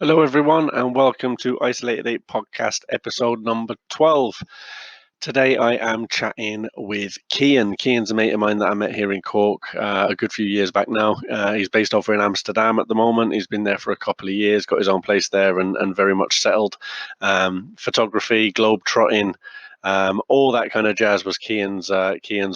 Hello, everyone, and welcome to Isolated 8 podcast episode number 12. Today, I am chatting with Cian. Cian's a mate of mine that I met here in Cork a good few years back now. He's based over in Amsterdam at the moment. He's been there for a couple of years, got his own place there, and very much settled. Photography, globe trotting. All that kind of jazz was Cian's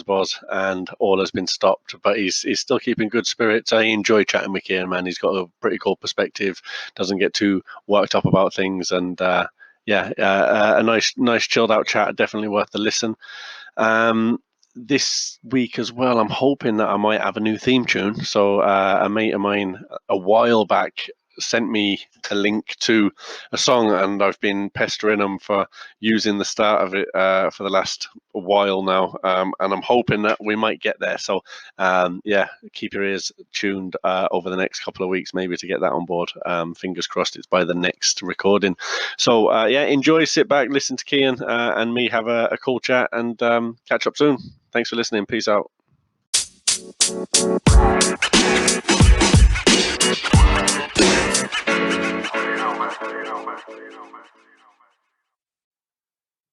buzz, and all has been stopped. But he's still keeping good spirits. I enjoy chatting with Cian, man. He's got a pretty cool perspective. Doesn't get too worked up about things, and a nice chilled out chat. Definitely worth the listen. This week as well, I'm hoping that I might have a new theme tune. So a mate of mine a while back sent me a link to a song, and I've been pestering him for using the start of it for the last while now, and I'm hoping that we might get there. So keep your ears tuned over the next couple of weeks, maybe, to get that on board. Fingers crossed it's by the next recording. So enjoy, sit back, listen to Cian and me have a cool chat, and catch up soon. Thanks for listening. Peace out.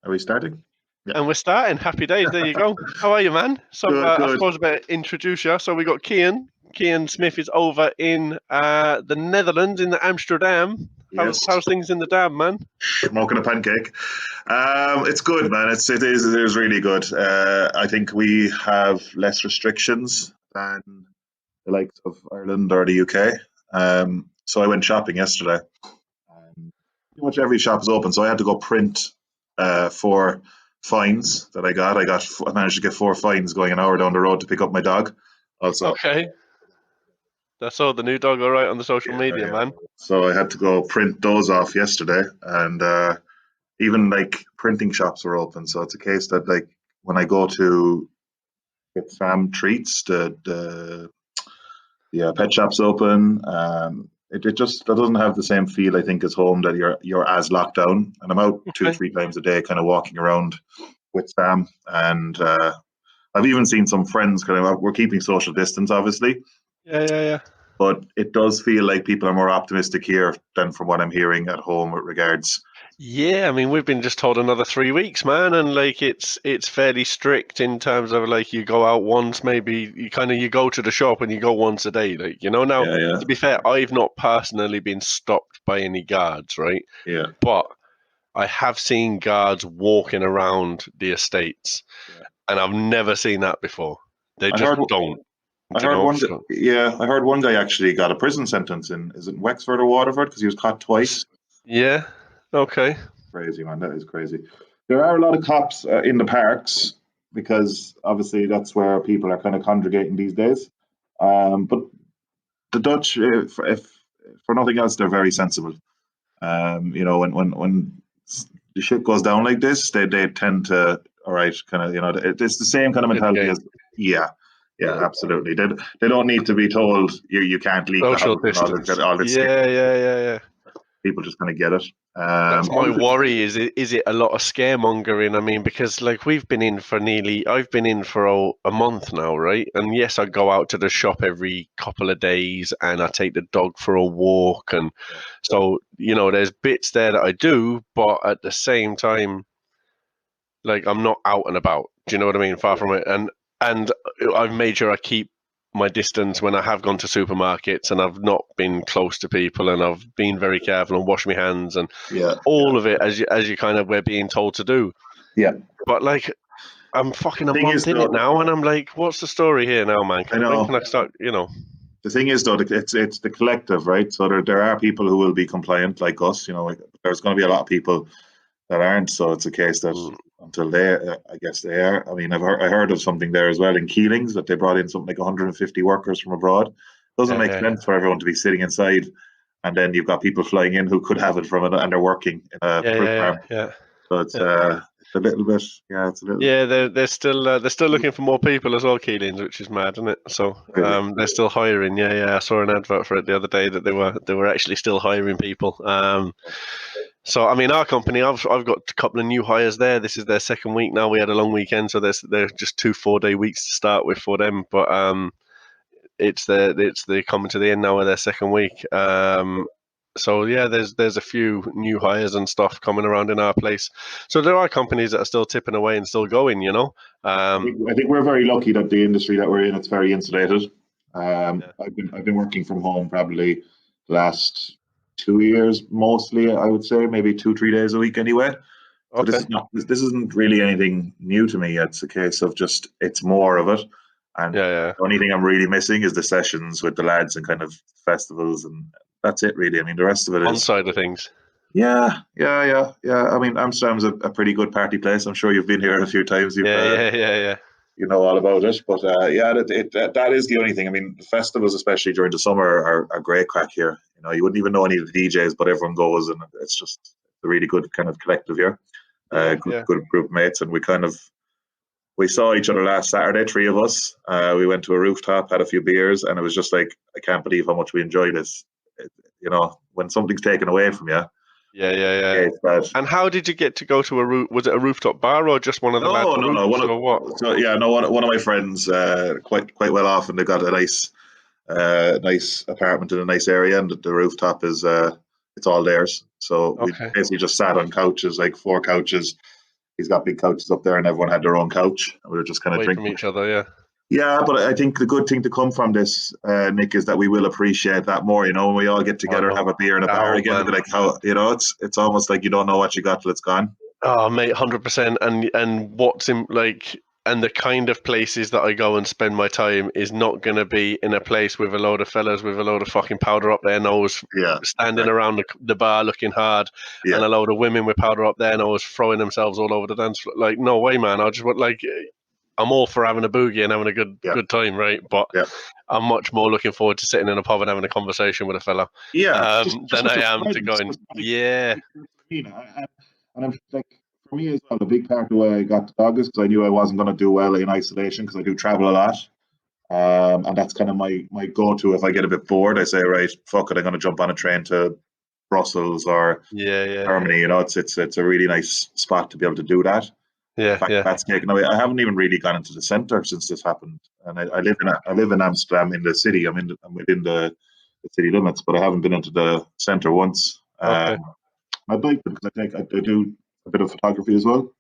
Are we starting? Yeah. And we're starting. Happy days. There you go. How are you, man? So good. I suppose I better introduce you. So we got Cian. Cian Smith is over in the Netherlands, in the Amsterdam. Yes. How's things in the dam, man? Smoking a pancake. It's good, man. It is really good. I think we have less restrictions than the likes of Ireland or the UK. So I went shopping yesterday. Pretty much every shop is open, so I had to go print 4 fines that I got. I managed to get 4 fines going an hour down the road to pick up my dog. Also, okay. That's all. The new dog, all right, on the social media, man. So I had to go print those off yesterday, and even like printing shops were open. So it's a case that, like, when I go to get Sam treats, the pet shop's open. It doesn't have the same feel, I think, as home, that you're as locked down. And I'm out 2-3 times a day, kind of walking around with Sam, and I've even seen some friends we're keeping social distance, obviously. Yeah. But it does feel like people are more optimistic here than from what I'm hearing at home with regards. Yeah, I mean, we've been just told another 3 weeks, man, and like it's fairly strict in terms of, like, you go out once, maybe you go to the shop and you go once a day, like, you know. Now, to be fair, I've not personally been stopped by any guards, right? Yeah. But I have seen guards walking around the estates, and I've never seen that before. They just don't. I heard one guy actually got a prison sentence is it Wexford or Waterford, because he was caught twice. Yeah. Okay. Crazy, man. That is crazy. There are a lot of cops in the parks, because obviously that's where people are kind of congregating these days. But the Dutch, if for nothing else, they're very sensible. When the shit goes down like this, they tend to, all right, kind of, it's the same kind of mentality as absolutely. They don't need to be told you can't leave social distance. All this Yeah. People just kind of get it. That's my worry. Is it a lot of scaremongering? I mean, because, like, I've been in for a month now, right? And yes, I go out to the shop every couple of days, and I take the dog for a walk, and so, there's bits there that I do, but at the same time, like, I'm not out and about. Do you know what I mean? Far from it, and I've made sure I keep my distance when I have gone to supermarkets, and I've not been close to people, and I've been very careful and washed my hands, and all of it as you kind of we're being told to do. Yeah. But, like, I'm fucking a month in it now, and I'm like, what's the story here now, man? When can I start? The thing is, though, it's the collective, right? So there are people who will be compliant, like us. There's going to be a lot of people that aren't. So it's a case that until I guess they are. I mean, I heard of something there as well in Keelings, that they brought in something like 150 workers from abroad. Doesn't make sense for everyone to be sitting inside, and then you've got people flying in who could have it from it, and they're working in a program. So it's a little bit, it's a little. Yeah, they're still looking for more people as well, Keelings, which is mad, isn't it? So they're still hiring. Yeah. I saw an advert for it the other day that they were actually still hiring people. So, I mean, our company, I've got a couple of new hires there. This is their second week now. We had a long weekend, so they're just 2 4-day weeks to start with for them. But it's they're coming to the end now of their second week. So yeah, there's a few new hires and stuff coming around in our place. So there are companies that are still tipping away and still going, you know. I think we're very lucky that the industry that we're in, it's very insulated. I've been working from home probably the last 2 years mostly. I would say maybe 2-3 days a week anyway. So Okay. this isn't really anything new to me. It's a case of just it's more of it. And Yeah. the only thing I'm really missing is the sessions with the lads and kind of festivals, and that's it really. I mean, the rest of it On is side of things. yeah. I mean, Amsterdam's a pretty good party place. I'm sure you've been here a few times. Yeah. You know all about it. But yeah, that is the only thing. I mean, the festivals, especially during the summer, are great crack here. You know, you wouldn't even know any of the DJs, but everyone goes, and it's just a really good kind of collective here. Good group of mates, and we saw each other last Saturday, three of us. We went to a rooftop, had a few beers, and it was just like, I can't believe how much we enjoy this. You know, when something's taken away from you. Yeah. It's bad. And how did you get to go to was it a rooftop bar or just one of the lads' No. roofs or what? So yeah, no. One of my friends, quite well off, and they got a nice apartment in a nice area, and the rooftop is it's all theirs. So we basically just sat on couches, like 4 couches. He's got big couches up there, and everyone had their own couch. And we were just kind of Away drinking from each other, yeah. Yeah, but I think the good thing to come from this, Nick, is that we will appreciate that more. You know, when we all get together, have a beer in a bar again, and be like, how, you know, it's almost like you don't know what you got till it's gone. Oh, mate, 100%. And what's in like, and the kind of places that I go and spend my time is not going to be in a place with a load of fellas with a load of fucking powder up their nose, standing around the bar looking hard, and a load of women with powder up their nose throwing themselves all over the dance floor. Like, no way, man. I just want I'm all for having a boogie and having a good time, right? But I'm much more looking forward to sitting in a pub and having a conversation with a fella than I am to going. Yeah. And I'm like, for me as well, a big part of the way I got the dog is because I knew I wasn't going to do well in isolation because I do travel a lot. And that's kind of my go-to. If I get a bit bored, I say, right, fuck it, I'm going to jump on a train to Brussels or Germany. You know, it's a really nice spot to be able to do that. In fact, that's taken away. I haven't even really gone into the centre since this happened. And I live in Amsterdam in the city. I'm within the city limits, but I haven't been into the centre once. I'd like to, because I do a bit of photography as well.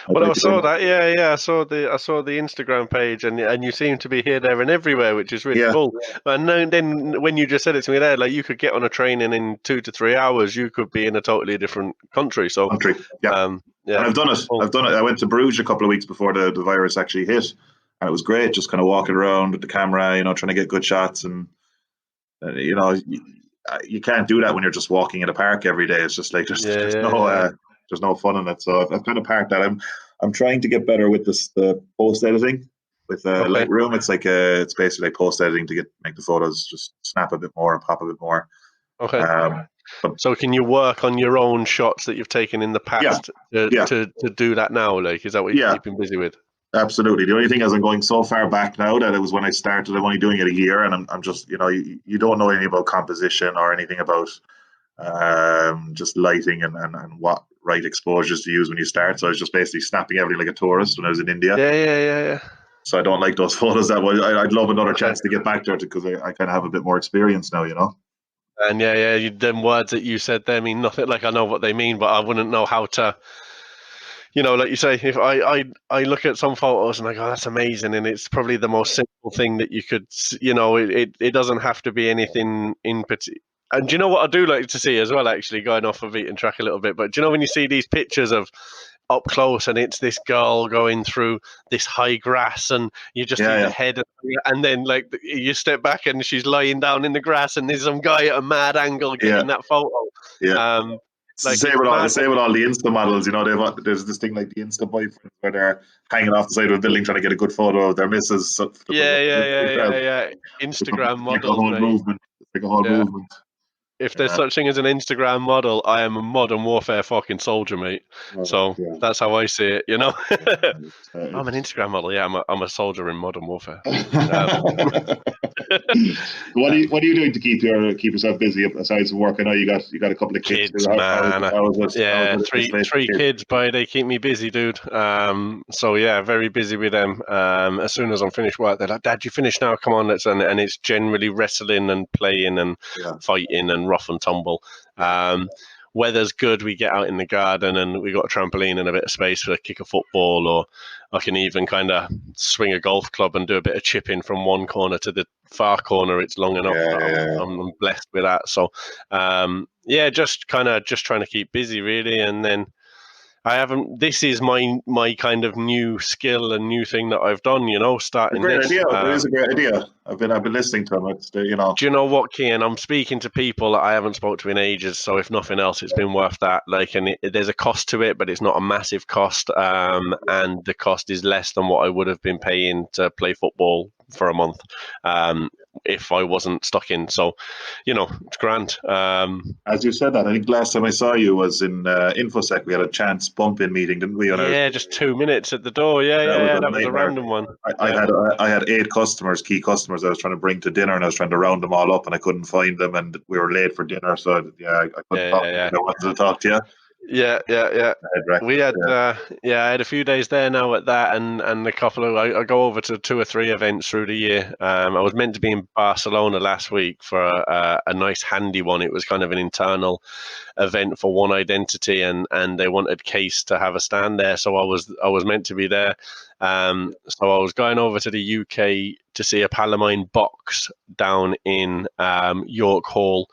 I saw that. I saw the Instagram page, and you seem to be here, there, and everywhere, which is really cool. And then when you just said it to me there, like you could get on a train and in 2 to 3 hours you could be in a totally different country. So and I've done it. I went to Bruges a couple of weeks before the virus actually hit, and it was great. Just kind of walking around with the camera, you know, trying to get good shots, and you know, you can't do that when you're just walking in a park every day. It's just like there's no fun in it. So I've kind of parked that. I'm trying to get better with the post editing with Lightroom. It's like it's basically like post editing to make the photos just snap a bit more and pop a bit more. Okay. So can you work on your own shots that you've taken in the past to do that now? Like, is that what you're keeping busy with? Absolutely. The only thing is I'm going so far back now that it was when I started. I'm only doing it a year, and I'm just, you know, you don't know anything about composition or anything about just lighting and what right exposures to use when you start. So I was just basically snapping everything like a tourist when I was in India. Yeah. So I don't like those photos that way. I'd love another chance to get back there because I kind of have a bit more experience now, you know. And them words that you said there mean nothing. Like, I know what they mean, but I wouldn't know how to. You know, like you say, if I look at some photos and I go, that's amazing, and it's probably the most simple thing that you could, you know, it doesn't have to be anything in particular. And do you know what I do like to see as well, actually, going off of beaten track a little bit, but do you know when you see these pictures of up close and it's this girl going through this high grass and you just see the head and then like you step back and she's lying down in the grass and there's some guy at a mad angle getting that photo. Like same with all the Insta models, you know, there's this thing like the Insta boyfriends where they're hanging off the side of a building trying to get a good photo of their missus. Instagram models, like a whole movement. It's like a whole movement. If there's such thing as an Instagram model, I am a modern warfare fucking soldier, mate. So that's how I see it, you know. I'm an Instagram model. Yeah, I'm a soldier in modern warfare. What are you doing to keep yourself busy aside from work? I know you got a couple of kids, man. Three kids, but they keep me busy, dude. So yeah, very busy with them. As soon as I'm finished work, they're like, "Dad, you finished now? Come on, let's." And it's generally wrestling and playing and fighting and rough and tumble. Weather's good, we get out in the garden and we got a trampoline and a bit of space for a kick of football, or I can even kind of swing a golf club and do a bit of chipping from one corner to the far corner. It's long enough that I'm blessed with that. So just trying to keep busy really. And then this is my kind of new skill and new thing that I've done, starting Great this. idea. It is a great idea. I've been listening to them. It's Do you know what, Cian? I'm speaking to people that I haven't spoke to in ages, so if nothing else, it's been worth that. There's a cost to it, but it's not a massive cost, and the cost is less than what I would have been paying to play football for a month, if I wasn't stuck in. So, it's grand. As you said that, I think last time I saw you was in InfoSec. We had a chance bump-in meeting, didn't we? Just 2 minutes at the door. That was a random one. I had 8 key customers I was trying to bring to dinner, and I was trying to round them all up, and I couldn't find them, and we were late for dinner, so I couldn't talk. I wanted to talk to you. Yeah. We had, I had a few days there now at that, and a couple of, I go over to 2 or 3 events through the year. I was meant to be in Barcelona last week for a nice handy one. It was kind of an internal event for One Identity, and they wanted Case to have a stand there, so I was meant to be there. So I was going over to the UK to see a Palomine box down in York Hall.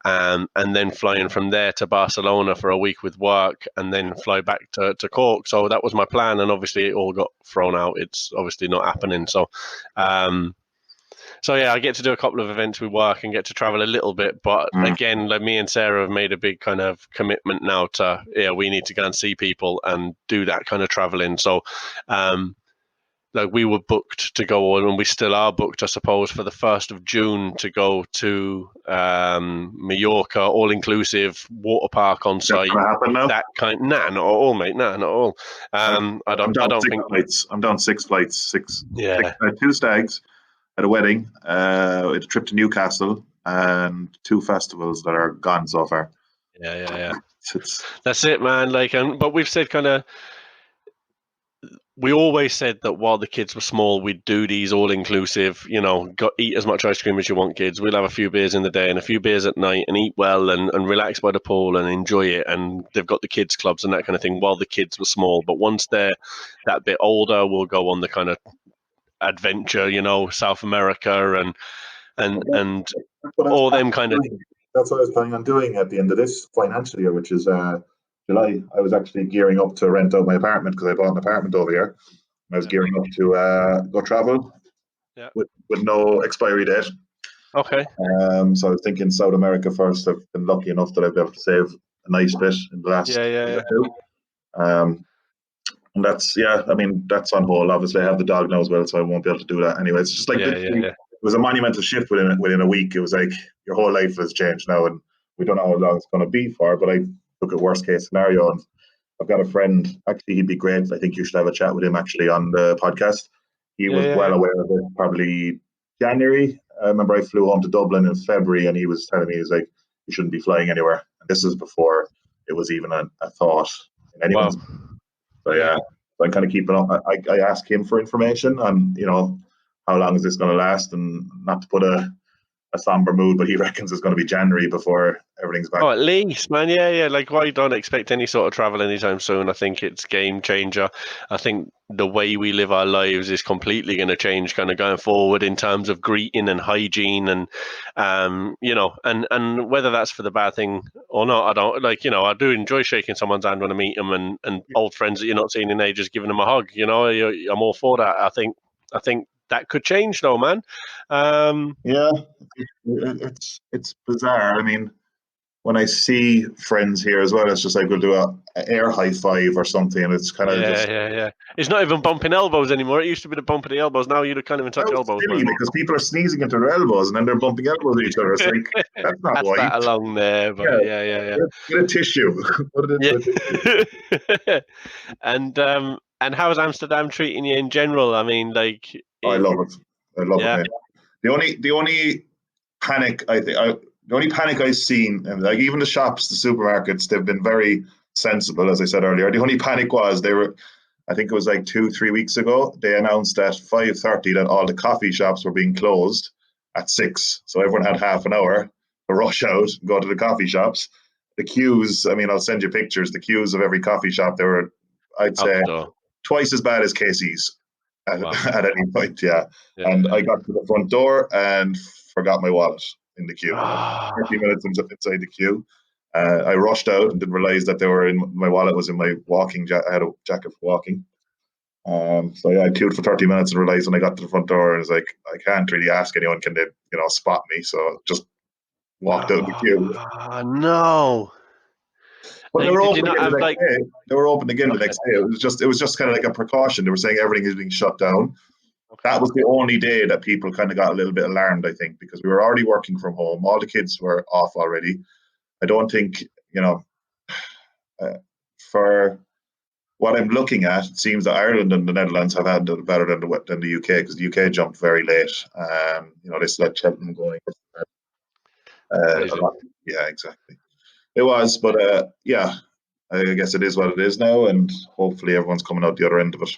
And then flying from there to Barcelona for a week with work, and then fly back to Cork. So that was my plan, and obviously it all got thrown out. It's obviously not happening. So, I get to do a couple of events with work and get to travel a little bit. But again, like me and Sarah have made a big kind of commitment now to, we need to go and see people and do that kind of traveling. So, we were booked to go on, and we still are booked, I suppose, for the 1st of June to go to Mallorca, all inclusive water park on site. Happen now? Not at all, mate. Not at all. I'm down 6 flights. 6. Yeah. 2 stags at a wedding, a trip to Newcastle, and 2 festivals that are gone so far. Yeah. That's it, man. But we've said we always said that while the kids were small, we'd do these all-inclusive, eat as much ice cream as you want, kids. We'll have a few beers in the day and a few beers at night and eat well and relax by the pool and enjoy it. And they've got the kids clubs and that kind of thing while the kids were small. But once they're that bit older, we'll go on the kind of adventure, South America and all them kind of things. That's what I was planning on doing at the end of this financial year, which is July. I was actually gearing up to rent out my apartment because I bought an apartment over here. I was gearing up to go travel with no expiry date. Okay. So I was thinking South America first. I've been lucky enough that I've been able to save a nice bit in the last year or 2. And that's on hold. Obviously, I have the dog now as well, so I won't be able to do that anyway. It's just it was a monumental shift within a week. It was like your whole life has changed now, and we don't know how long it's going to be for. But I took a worst case scenario, and I've got a friend. Actually, he'd be great. I think you should have a chat with him actually on the podcast. He was well aware of it. Probably January. I remember I flew home to Dublin in February, and he was telling me, he was like, "You shouldn't be flying anywhere." And this is before it was even a thought in anyone's. Wow. So I'm kind of keeping up. I ask him for information on, how long is this going to last, and not to put a somber mood, but he reckons it's going to be January before everything's back. Oh, at least, man. Yeah. I don't expect any sort of travel anytime soon. I think it's game changer. I think the way we live our lives is completely going to change kind of going forward in terms of greeting and hygiene and, and whether that's for the bad thing or not, I don't I do enjoy shaking someone's hand when I meet them and old friends that you're not seeing in ages, giving them a hug, I'm all for that. I think that could change though, man. It's bizarre. I mean, when I see friends here as well, it's just like we'll do a air high five or something, and it's kind of It's not even bumping elbows anymore. It used to be the bump of the elbows. Now you're kind of in touch elbows. Silly, because people are sneezing into their elbows and then they're bumping elbows at each other. It's like that's not right. That along there, but Get a tissue. Put it into a tissue. And how's Amsterdam treating you in general? I mean, I love it. I love it. Man. The only panic the only panic I've seen, and like even the shops, the supermarkets, they've been very sensible, as I said earlier. The only panic was I think it was like 2-3 weeks ago, they announced at 5:30 that all the coffee shops were being closed at 6. So everyone had half an hour to rush out, go to the coffee shops. The queues, I mean, I'll send you pictures. The queues of every coffee shop, they were, I'd say, twice as bad as Casey's at, wow. at any point. Yeah. And I got to the front door and forgot my wallet in the queue. 30 minutes inside the queue. I rushed out and didn't realize that they were in my wallet was in my walking jacket. I had a jacket for walking. So yeah, I queued for 30 minutes and realized when I got to the front door, I was like, I can't really ask anyone, can they, spot me? So just walked out the queue. No. But they were open again the next day. They were open again the next day. It was just kind of like a precaution. They were saying everything is being shut down. That was the only day that people kind of got a little bit alarmed, I think, because we were already working from home. All the kids were off already. I don't think, for what I'm looking at, it seems that Ireland and the Netherlands have had it better than the UK, because the UK jumped very late. They still had Cheltenham going. Yeah, exactly. It was, but yeah, I guess it is what it is now, and hopefully everyone's coming out the other end of it.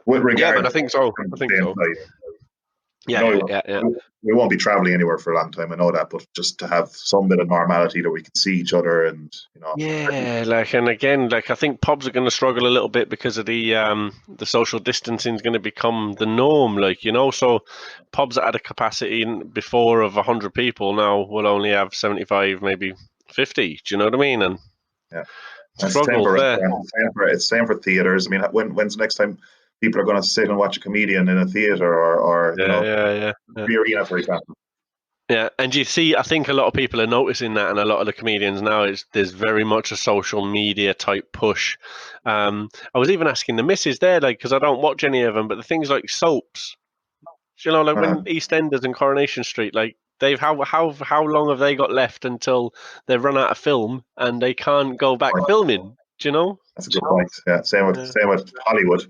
With regard, yeah, but I think so. Yeah. We won't be traveling anywhere for a long time. I know that, but just to have some bit of normality that we can see each other, and Yeah, and again, I think pubs are going to struggle a little bit because of the social distancing is going to become the norm. So pubs that had a capacity before of 100 people now will only have 75, maybe 50. Do you know what I mean? And yeah, struggle there. It's same for theaters. I mean, when's the next time people are going to sit and watch a comedian in a theater or the arena, for example? Yeah, and you see, I think a lot of people are noticing that, and a lot of the comedians now, there's very much a social media type push. I was even asking the missus there, because I don't watch any of them, but the things like soaps, when EastEnders and Coronation Street, they've how long have they got left until they've run out of film and they can't go back filming? Do you know? That's a good point. Yeah, same with Hollywood.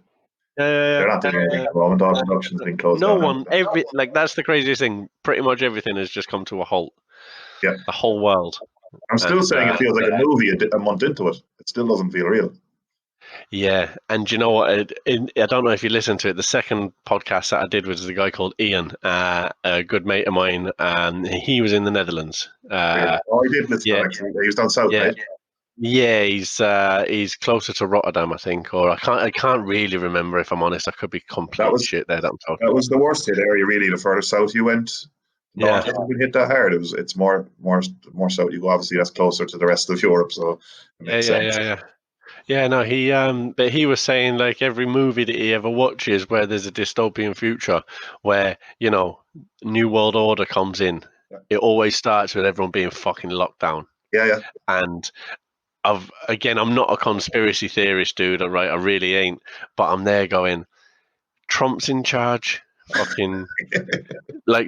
They're not doing anything at the moment. All production's been closed down. That's the craziest thing. Pretty much everything has just come to a halt. Yeah. The whole world. I'm still saying it feels like a movie a month into it. It still doesn't feel real. Yeah, and you know what? I don't know if you listened to it. The second podcast that I did was a guy called Ian, a good mate of mine, and he was in the Netherlands. I did listen to him, actually. He was down south, right? Yeah, he's closer to Rotterdam, I think, or I can't really remember, if I'm honest. I could be complete shit there. That was the worst hit area, really. The further south you went, north hasn't been hit that hard. It's more south you go. Obviously, that's closer to the rest of Europe, so it makes sense. Yeah, no, but he was saying every movie that he ever watches where there's a dystopian future where, New World Order comes in, it always starts with everyone being fucking locked down. Yeah. And I'm not a conspiracy theorist, dude, right? I really ain't, but I'm there going, Trump's in charge, fucking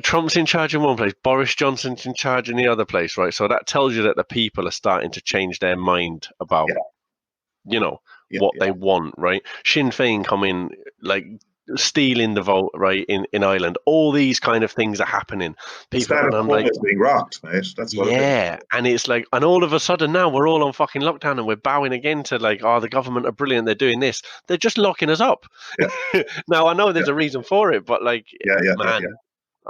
Trump's in charge in one place, Boris Johnson's in charge in the other place, right? So that tells you that the people are starting to change their mind about what they want, right? Sinn Féin come in, stealing the vote, right, in Ireland. All these kind of things are happening. People are being rocked, mate. That's what it is. And it's and all of a sudden now we're all on fucking lockdown and we're bowing again to the government are brilliant, they're doing this. They're just locking us up. Yeah. Now I know there's a reason for it, but I'm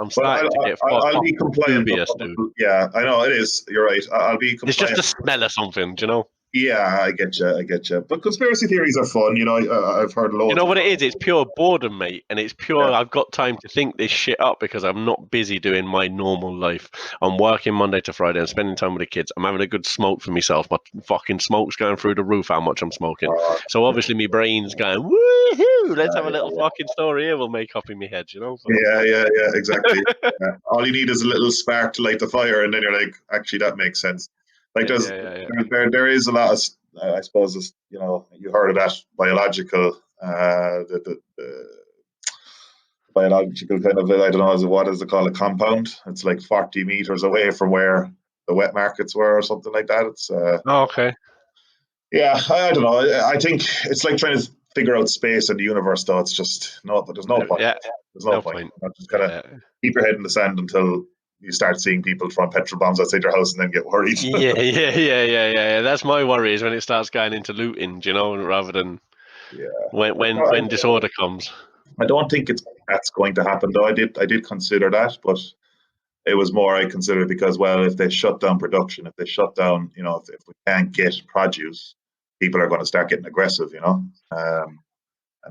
starting to get I'll be compliant. Dubious, dude. Yeah, I know it is. You're right. I'll be compliant. It's just the smell of something, do you know? Yeah, I get you. But conspiracy theories are fun. I've heard loads. You know what it is? It's pure boredom, mate. And it's pure, I've got time to think this shit up because I'm not busy doing my normal life. I'm working Monday to Friday and spending time with the kids. I'm having a good smoke for myself. My fucking smoke's going through the roof how much I'm smoking. So obviously my brain's going, woohoo, let's have a little fucking story here we'll make up in my head, you know? Yeah, exactly. All you need is a little spark to light the fire and then you're like, actually, that makes sense. There is a lot of, I suppose, you heard of that biological, the biological kind of, I don't know, what is it called, a compound? It's 40 meters away from where the wet markets were or something like that. It's okay. Yeah, I don't know. I think it's like trying to figure out space and the universe, though. It's just but there's no point. Yeah, there's no point. Just gotta keep your head in the sand until you start seeing people throwing petrol bombs outside your house and then get worried. Yeah. That's my worry, is when it starts going into looting, rather than when disorder comes. I don't think that's going to happen, though. I did consider that, but it was more I considered because, well, if they shut down production, if they shut down, if we can't get produce, people are going to start getting aggressive, and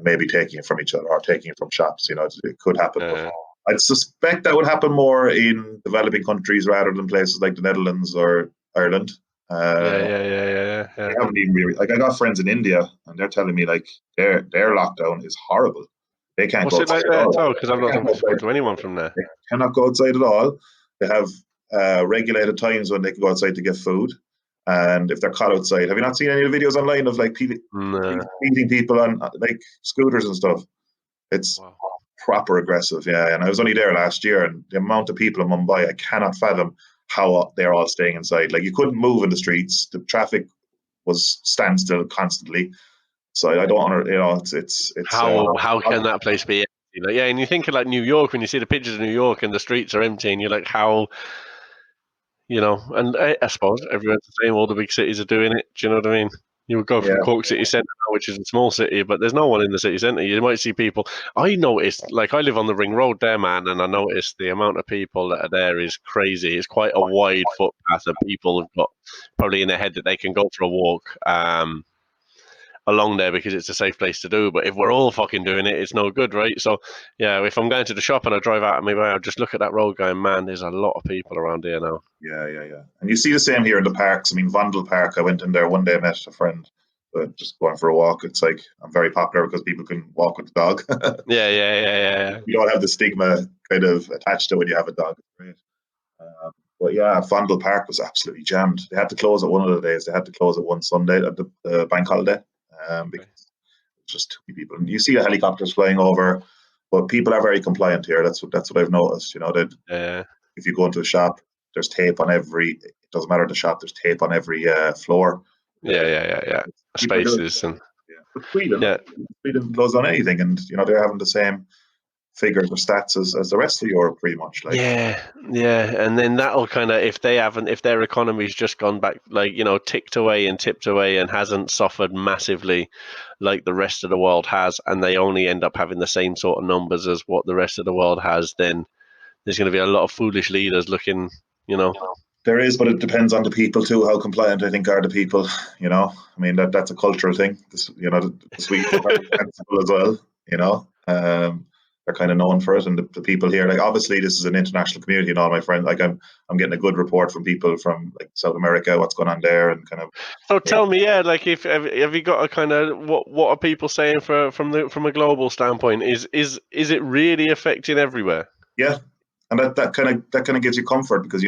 maybe taking it from each other or taking it from shops. It could happen. I'd suspect that would happen more in developing countries rather than places like the Netherlands or Ireland. Yeah. They haven't even really, like, I got friends in India, and they're telling me like their lockdown is horrible. They can't What's go it like outside at there? all. Oh, because I've not spoken to anyone from there. They cannot go outside at all. They have regulated times when they can go outside to get food. And if they're caught outside, have you not seen any of the videos online of like people beating people on like scooters and stuff? It's proper aggressive, yeah. And I was only there last year, and the amount of people in Mumbai, I cannot fathom how they're all staying inside. Like, you couldn't move in the streets. The traffic was standstill constantly. So I don't it's how can that place be empty? Like, yeah, and you think of like New York, when you see the pictures of New York and the streets are empty, and you're like, how, and I suppose everyone's the same, all the big cities are doing it. Do you know what I mean? You would go from Cork City Centre, which is a small city, but there's no one in the city centre. You might see people. I noticed, like, I live on the Ring Road there, man, and I noticed the amount of people that are there is crazy. It's quite a wide footpath, and people have got probably in their head that they can go for a walk along there because it's a safe place to do. But if we're all fucking doing it, it's no good, right? So, yeah, if I'm going to the shop and I drive out, maybe I'll just look at that road going, man, there's a lot of people around here now. Yeah. And you see the same here in the parks. I mean, Vondel Park, I went in there one day, met a friend, but just going for a walk. It's like, I'm very popular because people can walk with the dog. Yeah. You don't have the stigma kind of attached to when you have a dog. It's great. But yeah, Vondel Park was absolutely jammed. They had to close it one of the days. They had to close it one Sunday at the bank holiday because it's just too many people. And you see the helicopters flying over, but people are very compliant here. That's what I've noticed. If you go into a shop, there's tape on every. It doesn't matter the shop. There's tape on every floor. Yeah. Spaces and But Sweden closed on anything, and they're having the same figures or stats as the rest of Europe, pretty much. Like, yeah, and then that'll kind of, if their economy's just gone back, like, ticked away and tipped away and hasn't suffered massively like the rest of the world has, and they only end up having the same sort of numbers as what the rest of the world has, then there's going to be a lot of foolish leaders looking, There is, but it depends on the people too. How compliant I think are the people. I mean, that's a cultural thing. The Swedes are very sensible as well. They're kind of known for it, and the people here, like, obviously this is an international community, and all my friends, like, I'm getting a good report from people from like South America, what's going on there, and kind of. So tell me, like, if have you got a kind of what are people saying from a global standpoint? Is it really affecting everywhere? Yeah. And that kind of gives you comfort because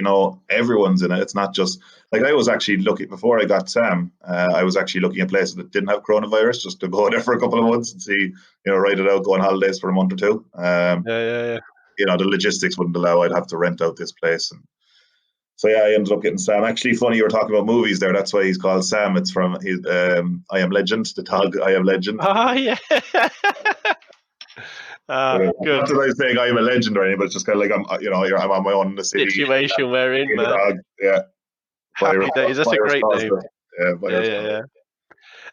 everyone's in it. It's not just like, I was actually looking before I got Sam. I was actually looking at places that didn't have coronavirus just to go there for a couple of months and see, ride it out, go on holidays for a month or two. Yeah. The logistics wouldn't allow. I'd have to rent out this place, and so yeah, I ended up getting Sam. Actually, funny you were talking about movies there. That's why he's called Sam. It's from I Am Legend, the dog I Am Legend. Oh yeah. Good. Not that I'm saying I am a legend or anything, but it's just kind of like I'm on my own in the city. Situation we're in, man. Dog. Yeah. Happy days. That's a great name. Yeah.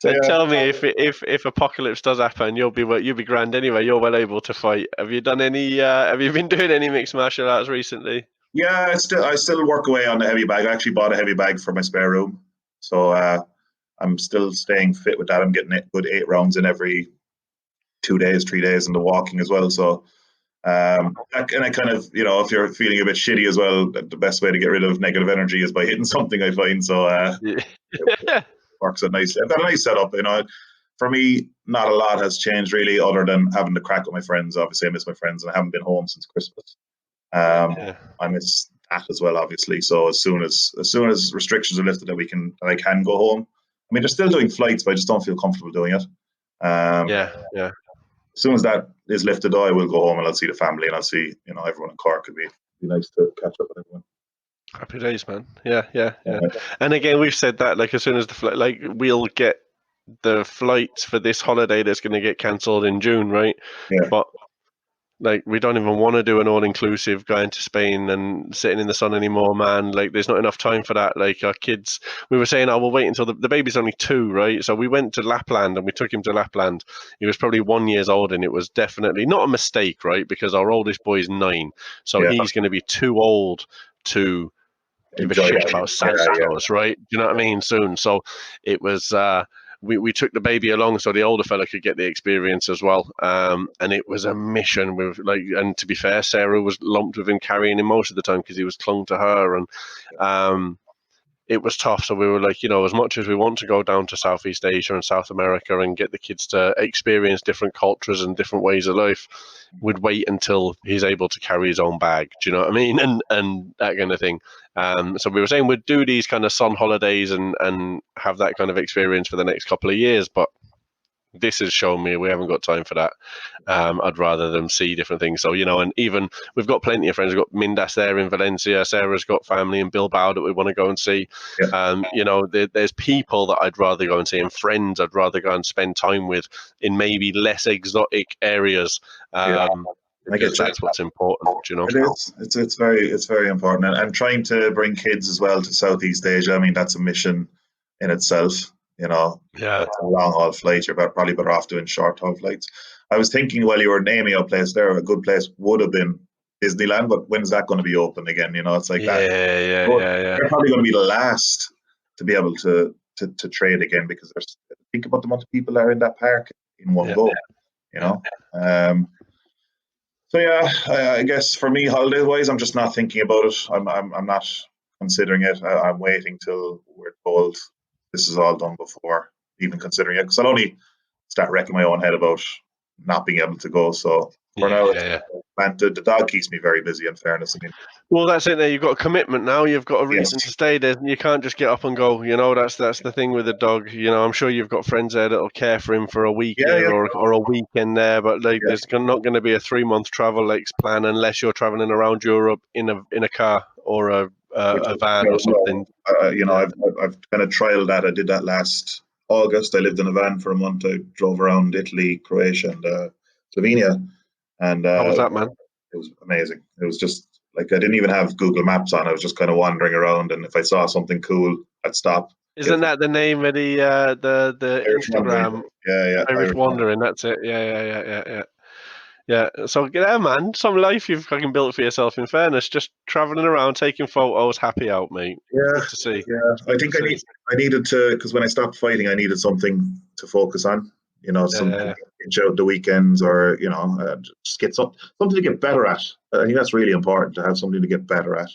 So tell me, if apocalypse does happen, you'll be grand anyway. You're well able to fight. Have you done any? Have you been doing any mixed martial arts recently? Yeah, I still work away on the heavy bag. I actually bought a heavy bag for my spare room, so I'm still staying fit with that. I'm getting a good 8 rounds in every 2 days, 3 days, and the walking as well. So, and I kind of, if you're feeling a bit shitty as well, the best way to get rid of negative energy is by hitting something, I find. So, it works out nicely. I've got a nice setup. For me, not a lot has changed really, other than having the crack with my friends. Obviously, I miss my friends, and I haven't been home since Christmas. I miss that as well, obviously. So as soon as restrictions are lifted, that I can go home. I mean, they're still doing flights, but I just don't feel comfortable doing it. Yeah. As soon as that is lifted, I will go home and I'll see the family, and I'll see everyone in Cork. It'd be nice to catch up with everyone. Happy days, man. Yeah. And again, we've said that, like, as soon as the flight, like, we'll get the flights for this holiday that's going to get cancelled in June, right? Yeah. But Like, we don't even want to do an all-inclusive going to Spain and sitting in the sun anymore, man. Like, there's not enough time for that. Like, our kids, we were saying, oh, we'll wait until the baby's only 2, right? So we went to Lapland and we took him to Lapland. He was probably 1 year old, and it was definitely not a mistake, right? Because our oldest boy is 9. So he's going to be too old to give a shit about Santos, right? Do you know what I mean? Soon. So it was, we took the baby along so the older fella could get the experience as well. And it was a mission with, like, and to be fair, Sarah was lumped with him carrying him most of the time because he was clung to her. And it was tough. So we were like, as much as we want to go down to Southeast Asia and South America and get the kids to experience different cultures and different ways of life, we'd wait until he's able to carry his own bag. Do you know what I mean? And that kind of thing. So we were saying we'd do these kind of sun holidays and have that kind of experience for the next couple of years, but this has shown me we haven't got time for that. I'd rather them see different things. So, and even we've got plenty of friends. We've got Mindas there in Valencia. Sarah's got family in Bilbao that we want to go and see. There's people that I'd rather go and see, and friends I'd rather go and spend time with in maybe less exotic areas. Because that's what's important, It is. It's very important, and trying to bring kids as well to Southeast Asia. I mean, that's a mission in itself. It's a long haul flight. You're probably better off doing short haul flights. I was thinking while you were naming a place there, a good place would have been Disneyland, but when's that going to be open again? It's like that. They're probably going to be the last to be able to trade again, because think about the amount of people that are in that park in one go. So I guess for me, holiday wise, I'm just not thinking about it. I'm not considering it. I'm waiting till we're told this is all done before even considering it, because I'll only start wrecking my own head about not being able to go. So for now, the dog keeps me very busy, in fairness. I mean, well, that's it there. You've got a commitment now. You've got a reason to stay there. You can't just get up and go. That's the thing with the dog. I'm sure you've got friends there that'll care for him for a week or a weekend there, but there's not going to be a 3-month travel plan unless you're traveling around Europe in a car or a van or something. I've kind of trialed that. I did that last August. I lived in a van for a month. I drove around Italy, Croatia, and Slovenia. And how was that, man? It was amazing. It was just like, I didn't even have Google Maps on. I was just kind of wandering around, and if I saw something cool, I'd stop. Isn't that the name of the Irish Instagram? Wandering. Irish Wandering. That's it. Yeah. So man, some life you've fucking built for yourself. In fairness, just traveling around, taking photos, happy out, mate. Yeah. Good to see. Yeah. I think I needed to, because when I stopped fighting, I needed something to focus on. Something to get out the weekends, or just get something to get better at. I think that's really important, to have something to get better at.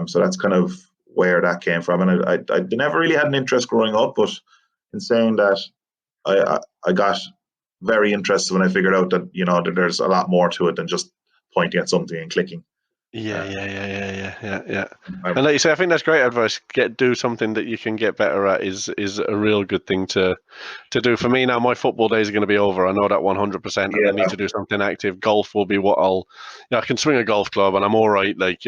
So that's kind of where that came from. And I never really had an interest growing up, but in saying that, I got very interested when I figured out that that there's a lot more to it than just pointing at something and clicking. Yeah. And like you say, I think that's great advice. Do something that you can get better at is a real good thing to do. For me now, my football days are going to be over. I know that 100%. And I need to do something active. Golf will be what I can swing a golf club and I'm all right. But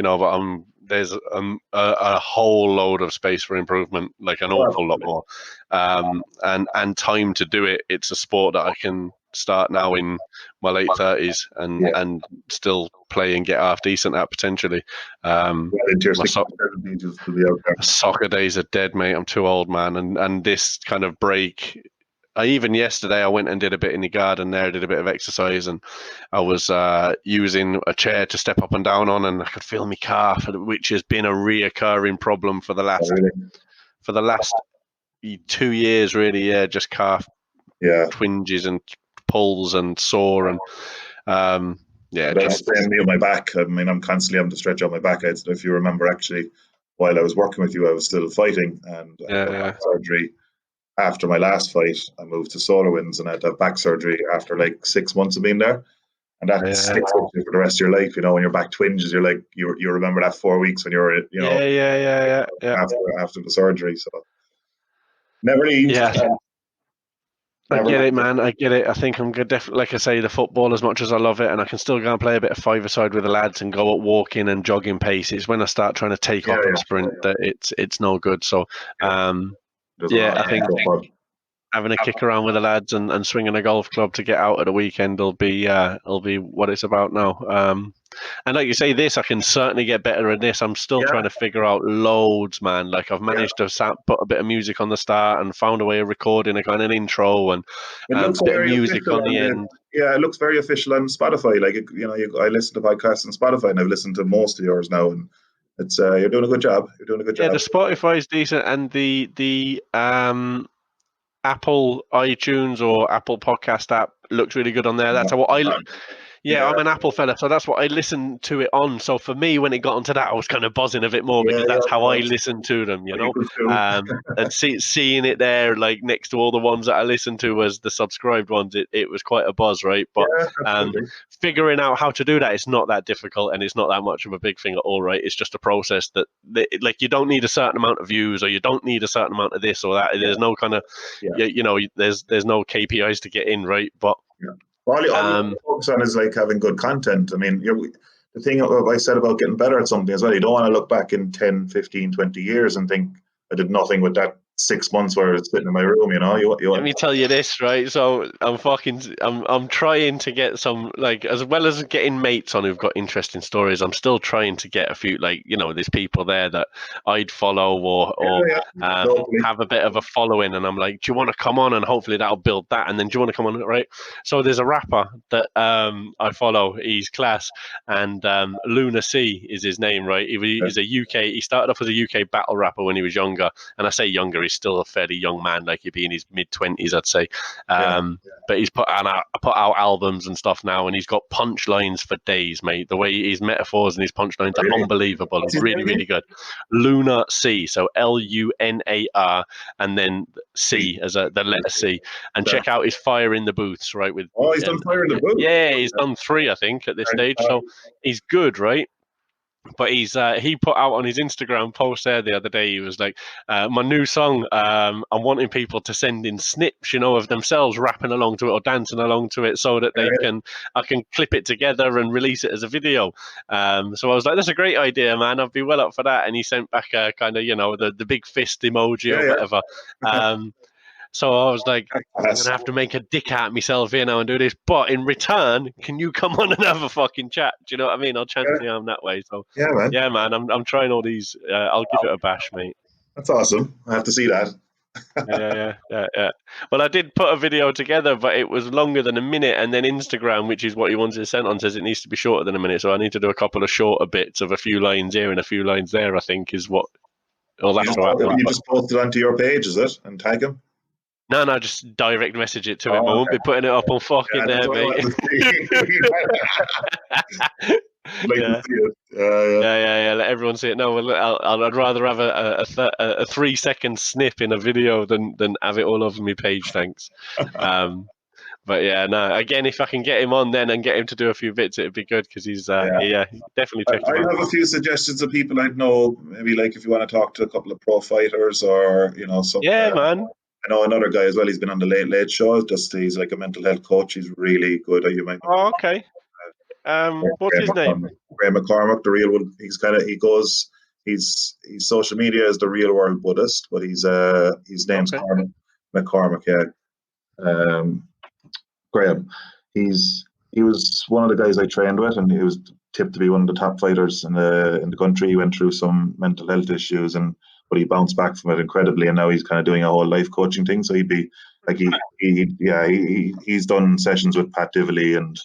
there's a whole load of space for improvement, like an awful lot more, and time to do it. It's a sport that I can start now in my late 30s and still play and get half decent at potentially. Soccer days are dead, mate. I'm too old, man. And this kind of break, even yesterday I went and did a bit in the garden there, did a bit of exercise, and I was using a chair to step up and down on, and I could feel my calf, which has been a reoccurring problem for the last 2 years, really. Just calf twinges and pulls and sore, and that's the same me on my back. I mean, I'm constantly having to stretch out my back. If you remember, actually, while I was working with you, I was still fighting, and I had back surgery. After my last fight, I moved to SolarWinds, and I had to have back surgery after like 6 months of being there. And that sticks with you for the rest of your life. When your back twinges, you're like, you remember that 4 weeks when you were, after the surgery. So never leave. I get it, man. I get it. I think I'm good. Definitely, like I say, the football, as much as I love it, and I can still go and play a bit of five-a-side with the lads and go at walking and jogging pace. It's when I start trying to take off and sprint that it's no good. So, I think having a kick around with the lads and swinging a golf club to get out at the weekend will be what it's about now. And like you say, I can certainly get better at this. I'm still trying to figure out loads, man. Like I've managed to put a bit of music on the start and found a way of recording a kind of intro and a bit of music on the end. Yeah, it looks very official on Spotify. Like, I listen to podcasts on Spotify, and I've listened to most of yours now, and it's you're doing a good job. You're doing a good job. Yeah, the Spotify is decent, and the Apple iTunes or Apple Podcast app looks really good on there. That's what I'm an Apple fella, so that's what I listen to it on. So for me, when it got onto that, I was kind of buzzing a bit more because that's how I listen to them, and seeing it there, like next to all the ones that I listen to as the subscribed ones, it was quite a buzz, right? But figuring out how to do that, it's not that difficult, and it's not that much of a big thing at all, right? It's just a process that like you don't need a certain amount of views, or you don't need a certain amount of this or that. There's no kind of, there's no KPIs to get in, right? But all you focus on is like having good content. I mean, the thing I said about getting better at something as well, you don't want to look back in 10, 15, 20 years and think I did nothing with that 6 months where it's sitting in my room, Let me tell you this, right? So I'm trying to get some, like, as well as getting mates on who've got interesting stories, I'm still trying to get a few, like, there's people there that I'd follow or have a bit of a following, and I'm like, do you want to come on? And hopefully that'll build that. And then do you want to come on, right? So there's a rapper that I follow. He's class, and Lunac is his name, right? He's he started off as a UK battle rapper when he was younger, and I say younger, he's still a fairly young man, like he'd be in his mid-20s, I'd say. But he's put out albums and stuff now, and he's got punchlines for days, mate. The way his metaphors and his punchlines are unbelievable. It's really, really good. Lunac, so Lunar, and then C as the letter C. And check out his Fire in the Booths, right? He's done Fire in the Booths. Yeah, he's done 3, I think, at this stage. So he's good, right? But he put out on his Instagram post there the other day, he was like, my new song, I'm wanting people to send in snips, of themselves rapping along to it or dancing along to it so that I can clip it together and release it as a video. So I was like, that's a great idea, man. I'd be well up for that. And he sent back a kind of, the big fist emoji or whatever. So I was like, I'm going to have to make a dick out of myself here now and do this. But in return, can you come on and have a fucking chat? Do you know what I mean? I'll chance the arm that way. So yeah, man, I'm trying all these. I'll give it a bash, mate. That's awesome. I have to see that. Yeah. Well, I did put a video together, but it was longer than a minute. And then Instagram, which is what you wanted to send on, says it needs to be shorter than a minute. So I need to do a couple of shorter bits of a few lines here and a few lines there, I think, is what. Well, that's you just post it onto your page, is it? And tag him? No, just direct message it to him. I won't be putting it up on fucking there, mate. Yeah. Let everyone see it. No, I'd rather have a 3-second snip in a video than have it all over my page. Thanks. But yeah, no. Again, if I can get him on then and get him to do a few bits, it'd be good because he's definitely check him out. I have a few suggestions of people I'd know. Maybe like if you want to talk to a couple of pro fighters or some. Yeah, man. I know another guy as well. He's been on the Late Late Show. He's like a mental health coach. He's really good. You might know. Oh, okay. What's his name? Graham McCormack, the real one. His social media is the Real World Buddhist, but his name's McCormack. Yeah. Graham. He was one of the guys I trained with, and he was tipped to be one of the top fighters in the country. He went through some mental health issues but he bounced back from it incredibly, and now he's kind of doing a whole life coaching thing. So he'd be like he's done sessions with Pat Divilly, and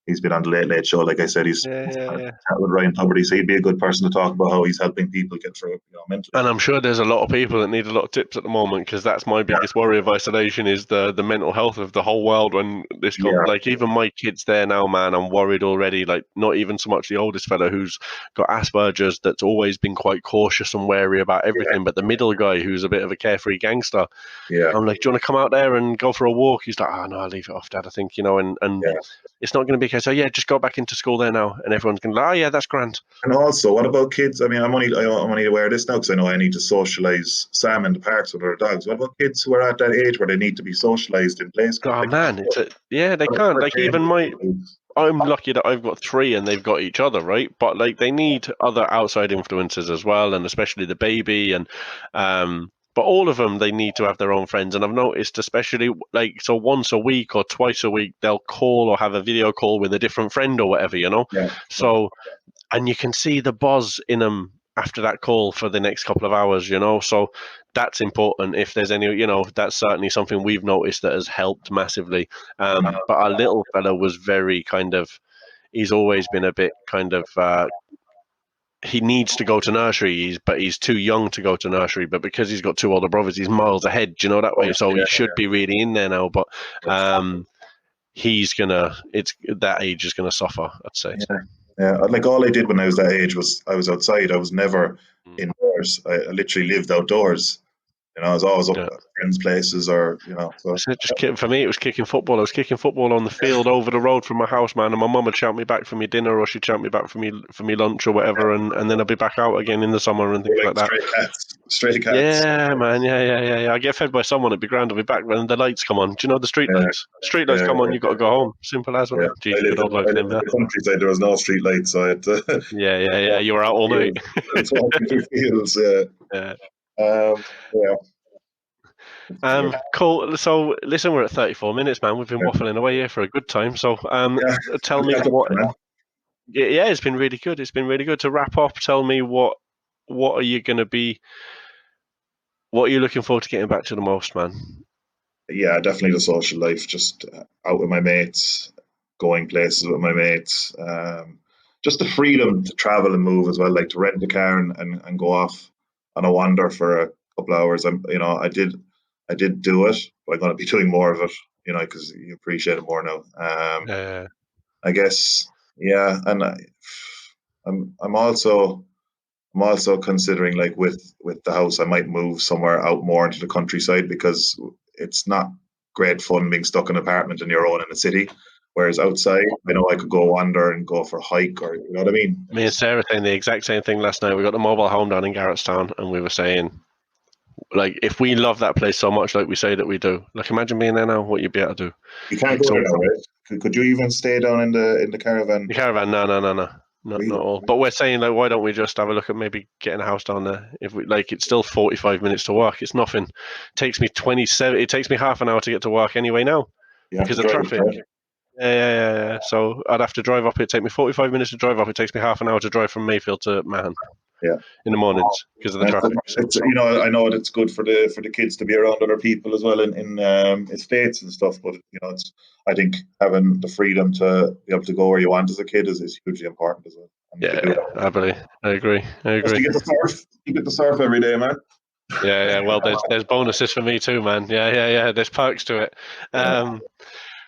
he's been on the Late Late Show. Like I said, he's with Ryan Tuberty, so he'd be a good person to talk about how he's helping people get through mental. And I'm sure there's a lot of people that need a lot of tips at the moment, because that's my biggest worry of isolation is the mental health of the whole world. When this like even my kids there now, man, I'm worried already. Like not even so much the oldest fella who's got Asperger's, that's always been quite cautious and wary about everything, but the middle guy who's a bit of a carefree gangster. I'm like, do you want to come out there and go for a walk? He's like, oh no, I'll leave it off, Dad. I think and it's not going to be a case. So just go back into school there now, and everyone's going to like, oh yeah, that's grand. And also, what about kids? I mean, I'm only aware of this now because I know I need to socialise Sam in the parks with our dogs. What about kids who are at that age where they need to be socialised in place? Oh man, they can't. Like even I'm lucky that I've got 3 and they've got each other, right? But like they need other outside influences as well, and especially the baby and but all of them, they need to have their own friends. And I've noticed, especially like, so once a week or twice a week, they'll call or have a video call with a different friend or whatever, you know? Yeah. So, and you can see the buzz in them after that call for the next couple of hours, you know? So that's important. If there's any, you know, that's certainly something we've noticed that has helped massively. But our little fella was very kind of, he's always been a bit kind of, he needs to go to nursery, but he's too young to go to nursery. But because he's got two older brothers, he's miles ahead, you know, that way. So he should be really in there now. But it's that age is gonna suffer, I'd say. Yeah, like all I did when I was that age was I was outside. I was never indoors. I literally lived outdoors. You know, I was always up at friends' places, or you know. So for me, it was kicking football. I was kicking football on the field over the road from my house, man. And my mum would shout me back for me dinner, or she'd shout me back for me lunch or whatever, and then I'd be back out again in the summer and things like that. Stray cats. Yeah, man. Yeah. I get fed by someone. It'd be grand. I'll be back when the lights come on. Do you know the street lights? Street lights come on. You got to go home. Simple as. Yeah. Jeez, good old life in the countryside. There was no street lights, so I had to. Yeah. You were out all night. It's walking through fields. Cool. So, listen, we're at 34 minutes, man. We've been waffling away here for a good time. So, tell me what. Yeah, it's been really good. It's been really good. To wrap up, tell me what are you going to be? What are you looking forward to getting back to the most, man? Yeah, definitely the social life. Just out with my mates, going places with my mates. Just the freedom to travel and move as well, like to rent a car and go off on a wander for a couple of hours. I did do it, but I'm going to be doing more of it, you know, because you appreciate it more now. I guess, yeah, and I'm also considering, like, with the house, I might move somewhere out more into the countryside, because it's not great fun being stuck in an apartment on your own in a city. Whereas outside, I know I could go wander and go for a hike, or you know what I mean. Me and Sarah saying the exact same thing last night. We got the mobile home down in Garrettstown, and we were saying, like, if we love that place so much, like we say that we do, like, imagine being there now, what you'd be able to do. You can't go there now, right? Could you even stay down in the caravan? The caravan, no, not at all. But we're saying, like, why don't we just have a look at maybe getting a house down there? If we like, it's still 45 minutes to work. It's nothing. It takes me 27. It takes me half an hour to get to work anyway now because of traffic. Yeah. So I'd have to drive up. It'd take me 45 minutes to drive up. It takes me half an hour to drive from Mayfield to Mahon. Yeah. In the mornings because of the traffic. You know, I know it's good for the kids to be around other people as well in estates and stuff. But you know, I think having the freedom to be able to go where you want as a kid is hugely important as well. And I agree. You get the surf every day, man. Yeah. Well, there's bonuses for me too, man. Yeah. There's perks to it.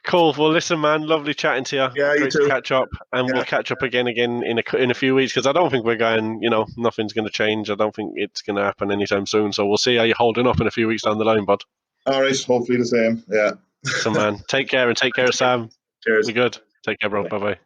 Cool. Well, listen, man. Lovely chatting to you. Yeah, Great to catch up, and we'll catch up again in a few weeks, because I don't think we're going. You know, nothing's going to change. I don't think it's going to happen anytime soon. So we'll see how you're holding up in a few weeks down the line, bud. All right. Hopefully the same. Yeah. So, man, take care, and take care of Sam. Cheers. Be good. Take care, bro. Bye bye.